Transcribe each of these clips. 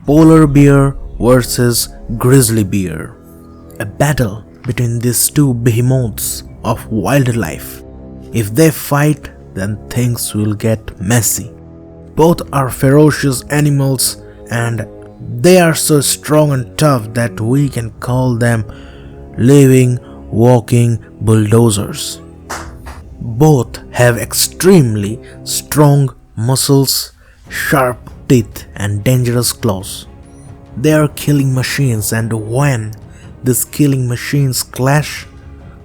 Polar bear versus grizzly bear. A battle between these two behemoths of wildlife. If they fight, then things will get messy. Both are ferocious animals and they are so strong and tough that we can call them living, walking bulldozers. Both have extremely strong muscles, sharp teeth and dangerous claws. They are killing machines, and when these killing machines clash,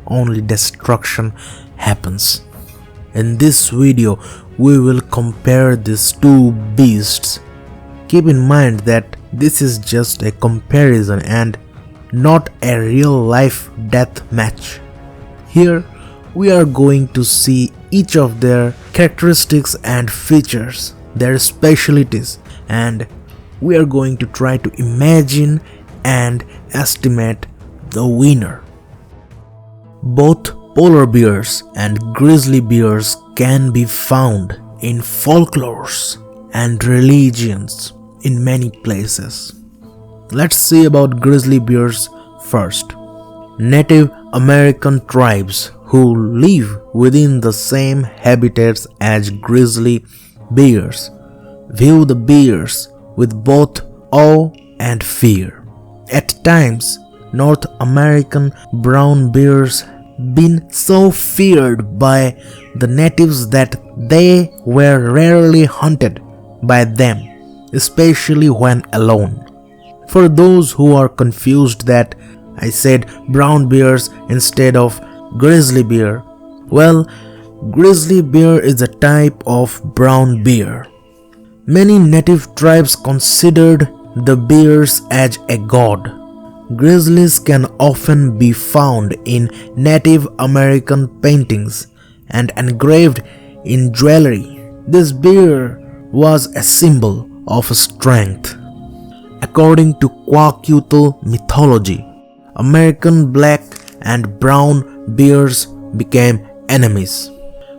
only destruction happens. In this video, we will compare these two beasts. Keep in mind that this is just a comparison and not a real life death match. Here, we are going to see each of their characteristics and features, their specialties, and we are going to try to imagine and estimate the winner. Both polar bears and grizzly bears can be found in folklores and religions in many places. Let's see about grizzly bears first. Native American tribes who live within the same habitats as grizzly bears view the bears with both awe and fear. At times, North American brown bears been so feared by the natives that they were rarely hunted by them, especially when alone. For those who are confused that I said brown bears instead of grizzly bear, well, grizzly bear is a type of brown bear. Many native tribes considered the bears as a god. Grizzlies can often be found in Native American paintings and engraved in jewelry. This bear was a symbol of strength. According to Kwakiutl mythology, American black and brown bears became enemies.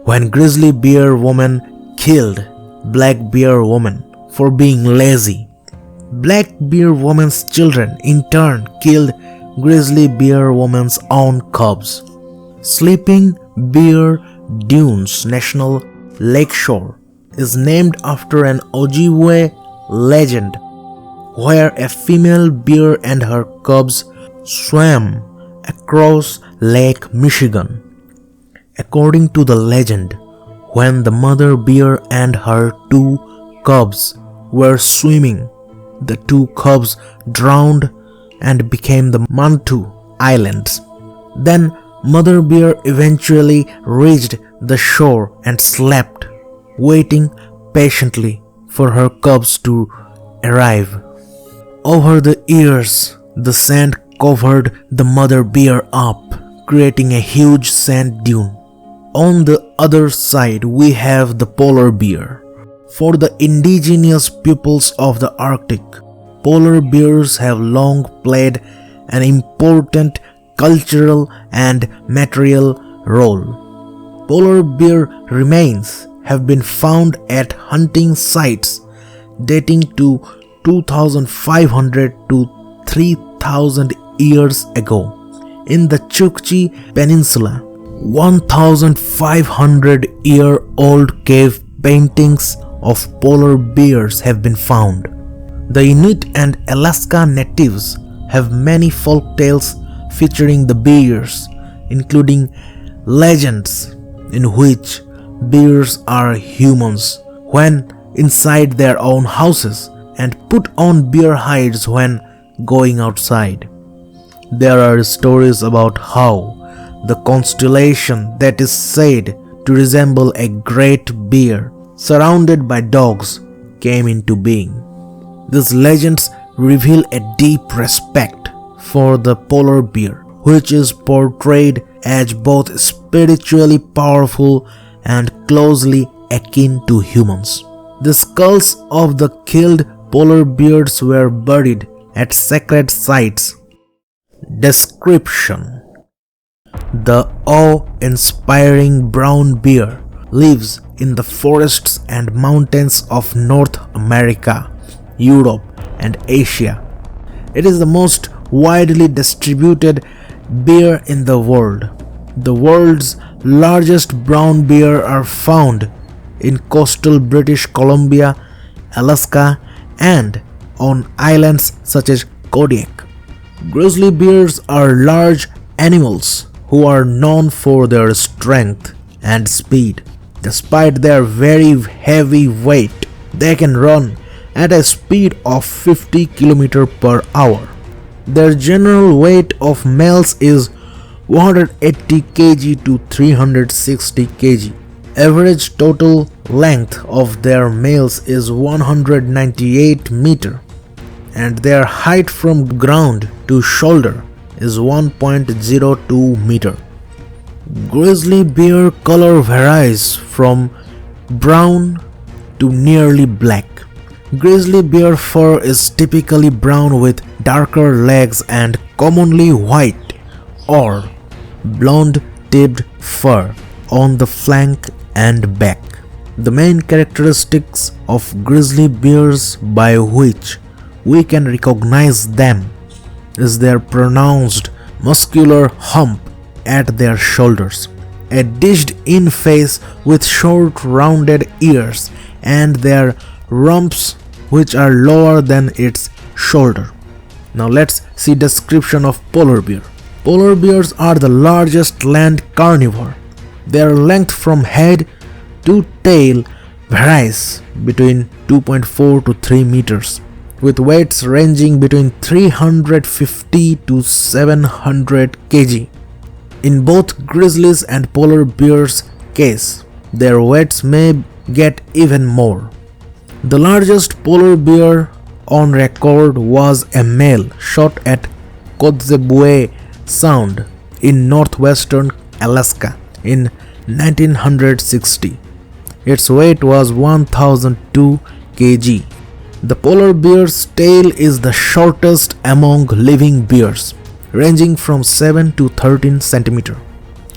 When grizzly bear woman killed black bear woman for being lazy, black bear woman's children in turn killed grizzly bear woman's own cubs. Sleeping Bear Dunes National Lakeshore is named after an Ojibwe legend where a female bear and her cubs swam across Lake Michigan. According to the legend, when the mother bear and her two cubs were swimming, the two cubs drowned and became the Mantu Islands. Then mother bear eventually reached the shore and slept, waiting patiently for her cubs to arrive. Over the years, the sand covered the mother bear up, creating a huge sand dune. On the other side, we have the polar bear. For the indigenous peoples of the Arctic, polar bears have long played an important cultural and material role. Polar bear remains have been found at hunting sites dating to 2,500 to 3,000 years ago. In the Chukchi Peninsula, 1,500-year-old cave paintings of polar bears have been found. The Inuit and Alaska natives have many folk tales featuring the bears, including legends in which bears are humans when inside their own houses and put on bear hides when going outside. There are stories about how the constellation that is said to resemble a great bear surrounded by dogs came into being. These legends reveal a deep respect for the polar bear, which is portrayed as both spiritually powerful and closely akin to humans. The skulls of the killed polar bears were buried at sacred sites. Description: the awe-inspiring brown bear lives in the forests and mountains of North America, Europe, and Asia. It is the most widely distributed bear in the world. The world's largest brown bear are found in coastal British Columbia, Alaska, and on islands such as Kodiak. Grizzly bears are large animals who are known for their strength and speed. Despite their very heavy weight, they can run at a speed of 50 km per hour. Their general weight of males is 180 kg to 360 kg. Average total length of their males is 198 meter, and their height from ground to shoulder is 1.02 meter. Grizzly bear color varies from brown to nearly black. Grizzly bear fur is typically brown with darker legs and commonly white or blonde-tipped fur on the flank and back. The main characteristics of grizzly bears by which we can recognize them is their pronounced muscular hump at their shoulders, a dished-in face with short rounded ears, and their rumps which are lower than its shoulder. Now let's see description of polar bear. Polar bears are the largest land carnivore. Their length from head to tail varies between 2.4 to 3 meters, with weights ranging between 350 to 700 kg. In both grizzlies and polar bears' case, their weights may get even more. The largest polar bear on record was a male shot at Kotzebue Sound in northwestern Alaska in 1960. Its weight was 1002 kg. The polar bear's tail is the shortest among living bears, ranging from 7 to 13 cm.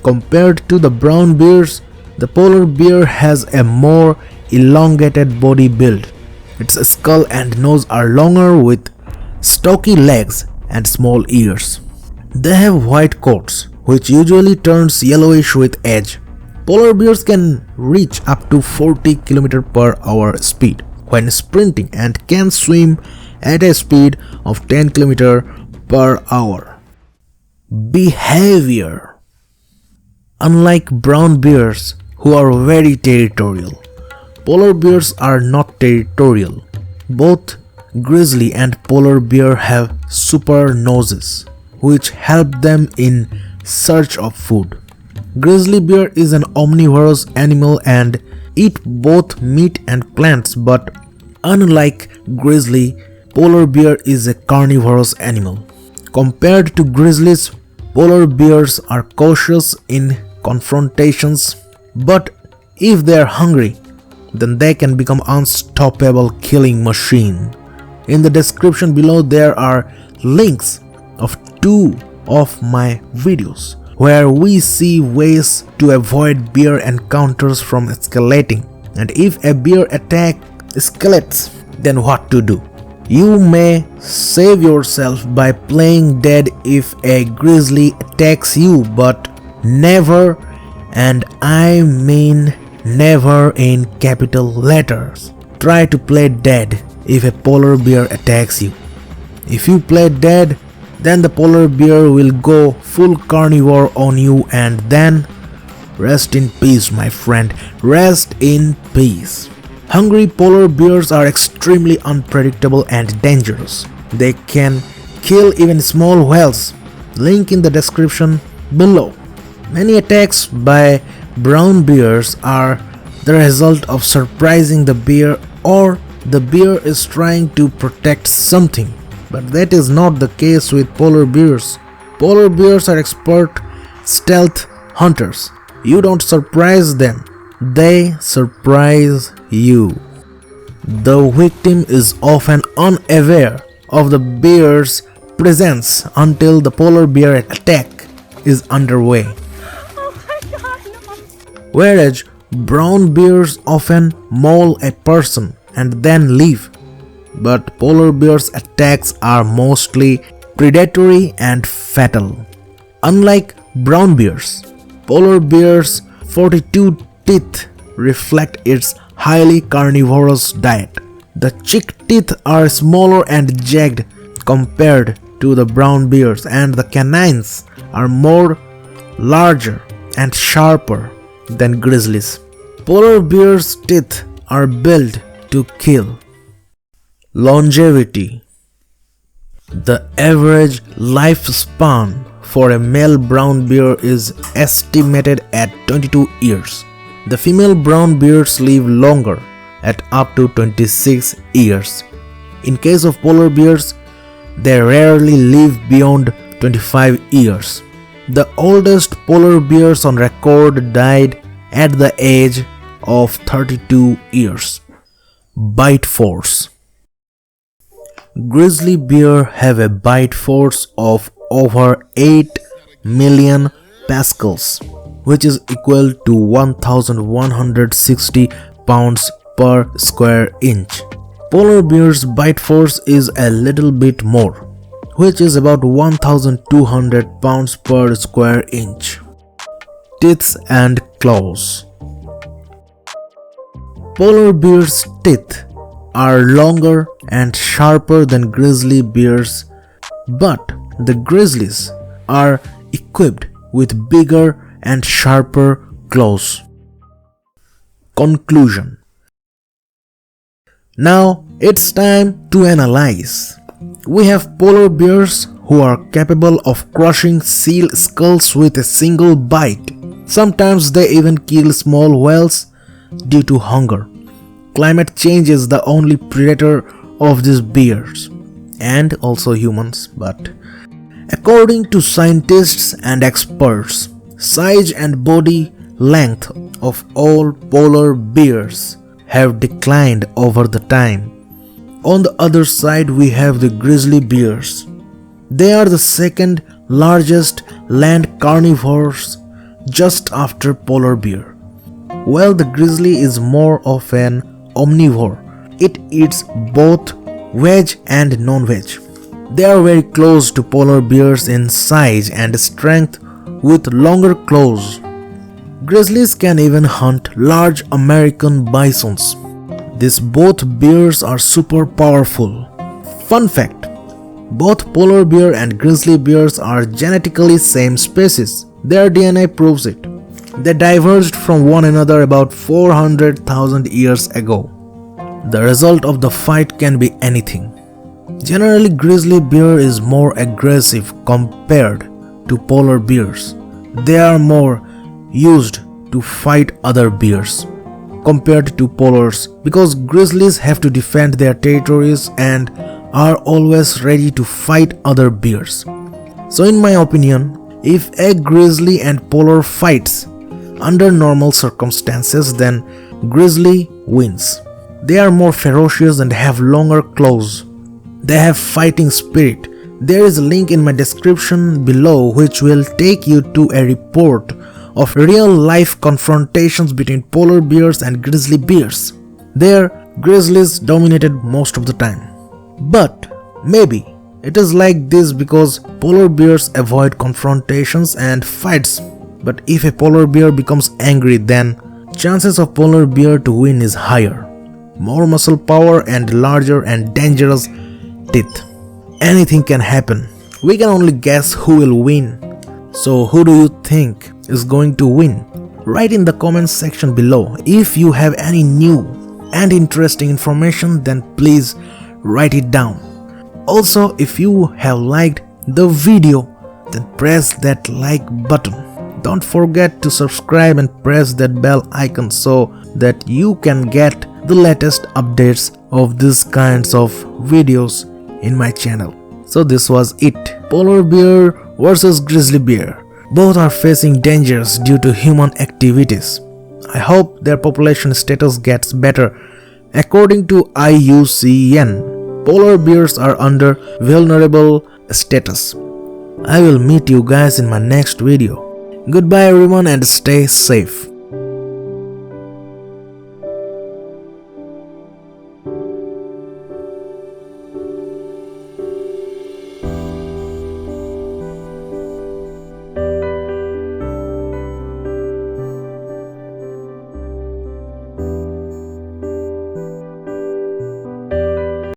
Compared to the brown bears, the polar bear has a more elongated body build. Its skull and nose are longer with stocky legs and small ears. They have white coats, which usually turns yellowish with age. Polar bears can reach up to 40 km per hour speed when sprinting and can swim at a speed of 10 km per hour. Behavior. Unlike brown bears, who are very territorial, polar bears are not territorial. Both grizzly and polar bear have super noses, which help them in search of food. Grizzly bear is an omnivorous animal and eat both meat and plants, but unlike grizzly, polar bear is a carnivorous animal. Compared to grizzlies, polar bears are cautious in confrontations, but if they are hungry, then they can become unstoppable killing machine. In the description below there are links of 2 of my videos where we see ways to avoid bear encounters from escalating, and if a bear attack escalates, then what to do. You may save yourself by playing dead if a grizzly attacks you, but never, and I mean never in capital letters, try to play dead if a polar bear attacks you. If you play dead, then the polar bear will go full carnivore on you, and then rest in peace, my friend, rest in peace. Hungry polar bears are extremely unpredictable and dangerous. They can kill even small whales. Link in the description below. Many attacks by brown bears are the result of surprising the bear, or the bear is trying to protect something. But that is not the case with polar bears. Polar bears are expert stealth hunters. You don't surprise them, they surprise you. The victim is often unaware of the bear's presence until the polar bear attack is underway. Oh my God, no. Whereas brown bears often maul a person and then leave. but polar bears' attacks are mostly predatory and fatal. Unlike brown bears, polar bears' 42 teeth reflect its highly carnivorous diet. The cheek teeth are smaller and jagged compared to the brown bears, and the canines are larger and sharper than grizzlies. Polar bears' teeth are built to kill. Longevity. The average lifespan for a male brown bear is estimated at 22 years. The female brown bears live longer, at up to 26 years. In case of polar bears, they rarely live beyond 25 years. The oldest polar bears on record died at the age of 32 years. Bite force. Grizzly bear have a bite force of over 8 million pascals, which is equal to 1160 pounds per square inch. Polar bear's bite force is a little bit more, which is about 1200 pounds per square inch. Teeth and claws. Polar bear's teeth are longer and sharper than grizzly bears, but the grizzlies are equipped with bigger and sharper claws. Conclusion. Now it's time to analyze. We have polar bears who are capable of crushing seal skulls with a single bite. Sometimes they even kill small whales due to hunger. Climate change is the only predator of these bears, and also humans, but according to scientists and experts, size and body length of all polar bears have declined over the time. On the other side, we have the grizzly bears. They are the second largest land carnivores just after polar bear. While the grizzly is more of an omnivore, it eats both veg and non-veg. They are very close to polar bears in size and strength with longer claws. Grizzlies can even hunt large American bisons. These both bears are super powerful. Fun fact: both polar bear and grizzly bears are genetically same species. Their DNA proves it. They diverged from one another about 400,000 years ago. The result of the fight can be anything. Generally, grizzly bear is more aggressive compared to polar bears. They are more used to fight other bears compared to polars, because grizzlies have to defend their territories and are always ready to fight other bears. So in my opinion, if a grizzly and polar fights under normal circumstances, then grizzly wins. They are more ferocious and have longer claws. They have fighting spirit. There is a link in my description below which will take you to a report of real-life confrontations between polar bears and grizzly bears. There, grizzlies dominated most of the time. But maybe it is like this because polar bears avoid confrontations and fights. But if a polar bear becomes angry, then chances of polar bear to win is higher. More muscle power and larger and dangerous teeth. Anything can happen. We can only guess who will win. So who do you think is going to win? Write in the comments section below. If you have any new and interesting information, then please write it down. Also, if you have liked the video, then press that like button. Don't forget to subscribe and press that bell icon so that you can get the latest updates of these kinds of videos in my channel. So this was it. Polar bear versus grizzly bear. Both are facing dangers due to human activities. I hope their population status gets better. According to IUCN, polar bears are under vulnerable status. I will meet you guys in my next video. Goodbye everyone and stay safe.